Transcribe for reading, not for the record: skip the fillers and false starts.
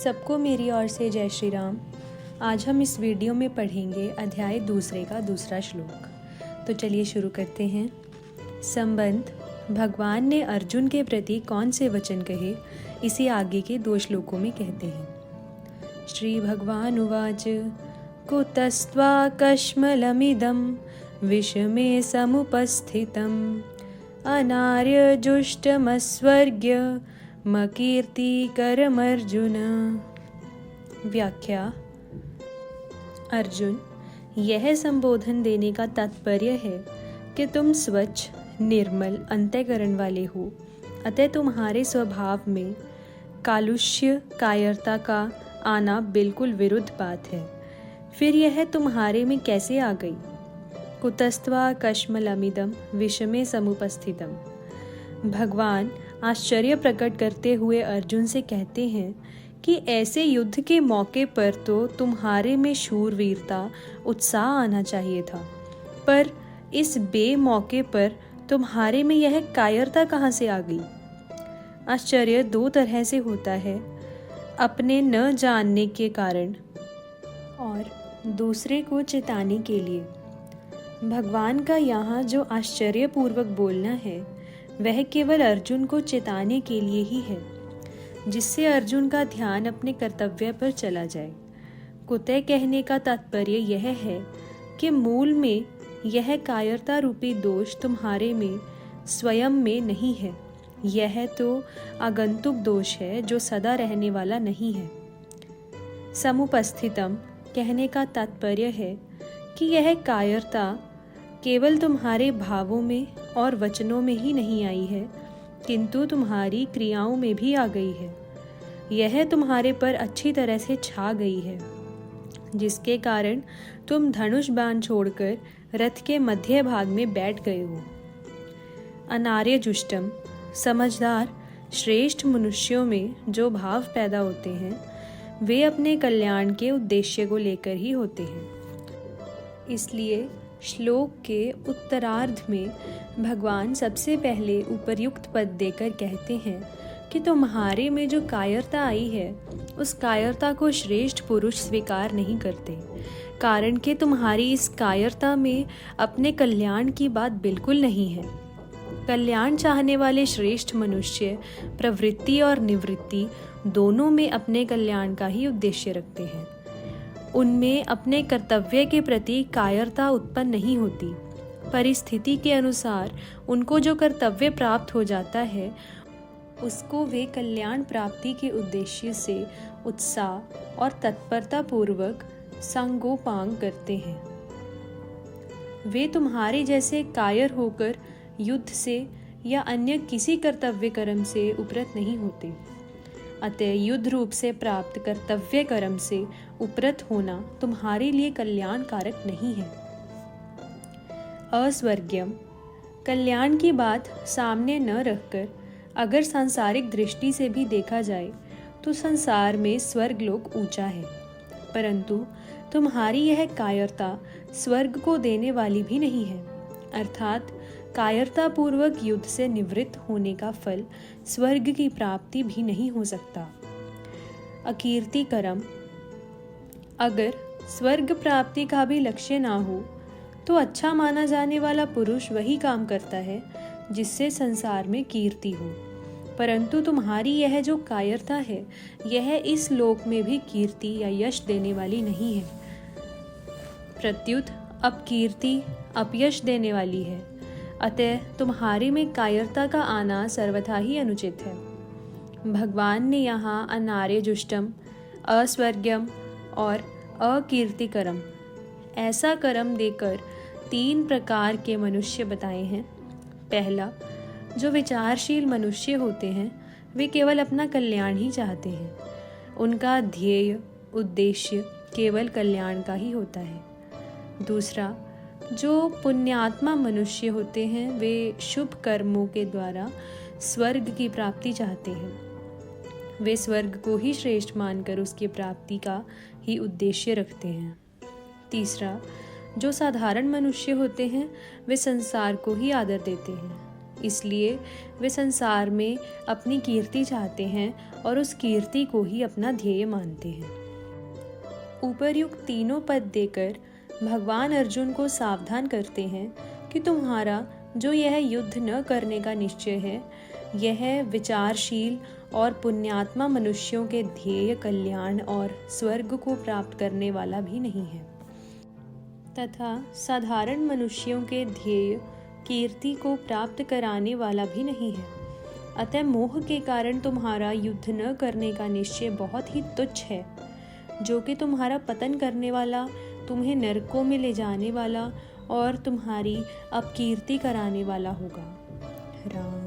सबको मेरी ओर से जय श्री राम। आज हम इस वीडियो में पढ़ेंगे अध्याय दूसरे का दूसरा श्लोक। तो चलिए शुरू करते हैं। संबंध भगवान ने अर्जुन के प्रति कौन से वचन कहे, इसी आगे के 2 श्लोकों में कहते हैं। श्री भगवान उवाच कुतस्त्वाकश्मलमिदं विषमे समुपस्थितम् अनार्यजुष्टमस्वर्ग्य मकीर्तिकरमर्जुन। व्याख्या। अर्जुन, यह संबोधन देने का तात्पर्य है कि तुम स्वच्छ निर्मल अंतःकरण वाले हो, अतः तुम्हारे स्वभाव में कालुष्य कायरता का आना बिल्कुल विरुद्ध बात है। फिर यह तुम्हारे में कैसे आ गई? कुतस्त्वा कश्मलमिदं विषमे समुपस्थितम। भगवान आश्चर्य प्रकट करते हुए अर्जुन से कहते हैं कि ऐसे युद्ध के मौके पर तो तुम्हारे में शूरवीरता उत्साह आना चाहिए था, पर इस बेमौके पर तुम्हारे में यह कायरता कहाँ से आ गई? आश्चर्य 2 तरह से होता है, अपने न जानने के कारण और दूसरे को चिताने के लिए। भगवान का यहाँ जो आश्चर्यपूर्वक बोलना है वह केवल अर्जुन को चेताने के लिए ही है, जिससे अर्जुन का ध्यान अपने कर्तव्य पर चला जाए। कुतः कहने का तात्पर्य यह है कि मूल में यह कायरता रूपी दोष तुम्हारे में स्वयं में नहीं है, यह तो आगंतुक दोष है जो सदा रहने वाला नहीं है। समुपस्थितम कहने का तात्पर्य है कि यह कायरता केवल तुम्हारे भावों में और वचनों में ही नहीं आई है, किंतु तुम्हारी क्रियाओं में भी आ गई है। यह तुम्हारे पर अच्छी तरह से छा गई है, जिसके कारण तुम धनुष बाण छोड़कर रथ के मध्य भाग में बैठ गए हो। अनार्यजुष्टम समझदार श्रेष्ठ मनुष्यों में जो भाव पैदा होते हैं वे अपने कल्याण के उद्देश्य को लेकर ही होते हैं। इसलिए श्लोक के उत्तरार्ध में भगवान सबसे पहले उपर्युक्त पद देकर कहते हैं कि तुम्हारे में जो कायरता आई है उस कायरता को श्रेष्ठ पुरुष स्वीकार नहीं करते, कारण कि तुम्हारी इस कायरता में अपने कल्याण की बात बिल्कुल नहीं है। कल्याण चाहने वाले श्रेष्ठ मनुष्य प्रवृत्ति और निवृत्ति दोनों में अपने कल्याण का ही उद्देश्य रखते हैं। उनमें अपने कर्तव्य के प्रति कायरता उत्पन्न नहीं होती। परिस्थिति के अनुसार उनको जो कर्तव्य प्राप्त हो जाता है उसको वे कल्याण प्राप्ति के उद्देश्य से उत्साह और तत्परता पूर्वक सांगोपांग करते हैं। वे तुम्हारे जैसे कायर होकर युद्ध से या अन्य किसी कर्तव्य कर्म से उपरत नहीं होते। अतः युद्ध रूप से प्राप्त कर्तव्य कर्म से उपरत होना तुम्हारे लिए कल्याण कारक नहीं है। अस्वर्ग्यम कल्याण की बात सामने न रखकर अगर सांसारिक दृष्टि से भी देखा जाए तो संसार में स्वर्ग लोक ऊंचा है, परंतु तुम्हारी यह कायरता स्वर्ग को देने वाली भी नहीं है। अर्थात कायरता पूर्वक युद्ध से निवृत्त होने का फल स्वर्ग की प्राप्ति भी नहीं हो सकता। अकीर्ति कर्म अगर स्वर्ग प्राप्ति का भी लक्ष्य ना हो तो अच्छा माना जाने वाला पुरुष वही काम करता है जिससे संसार में कीर्ति हो, परंतु तुम्हारी यह जो कायरता है यह इस लोक में भी कीर्ति या यश देने वाली नहीं है, प्रत्युत अपकीर्ति अपयश देने वाली है। अतः तुम्हारे में कायरता का आना सर्वथा ही अनुचित है। भगवान ने यहाँ अनार्यजुष्टम, अस्वर्ग्यम और अकीर्तिकरम ऐसा कर्म देकर 3 प्रकार के मनुष्य बताए हैं। पहला, जो विचारशील मनुष्य होते हैं वे केवल अपना कल्याण ही चाहते हैं, उनका ध्येय उद्देश्य केवल कल्याण का ही होता है। दूसरा, जो पुण्यात्मा मनुष्य होते हैं वे शुभ कर्मों के द्वारा स्वर्ग की प्राप्ति चाहते हैं, वे स्वर्ग को ही श्रेष्ठ मानकर उसकी प्राप्ति का ही उद्देश्य रखते हैं। तीसरा, जो साधारण मनुष्य होते हैं वे संसार को ही आदर देते हैं, इसलिए वे संसार में अपनी कीर्ति चाहते हैं और उस कीर्ति को ही अपना ध्येय मानते हैं। उपर्युक्त तीनों पद देकर भगवान अर्जुन को सावधान करते हैं कि तुम्हारा जो यह युद्ध न करने का निश्चय है, यह विचारशील और पुण्यात्मा मनुष्यों के ध्येय कल्याण और स्वर्ग को प्राप्त करने वाला भी नहीं है, तथा साधारण मनुष्यों के ध्येय कीर्ति को प्राप्त कराने वाला भी नहीं है। अतः मोह के कारण तुम्हारा युद्ध न करने का निश्चय बहुत ही तुच्छ है, जो कि तुम्हारा पतन करने वाला, तुम्हें नरकों में ले जाने वाला और तुम्हारी अपकीर्ति कराने वाला होगा। राम।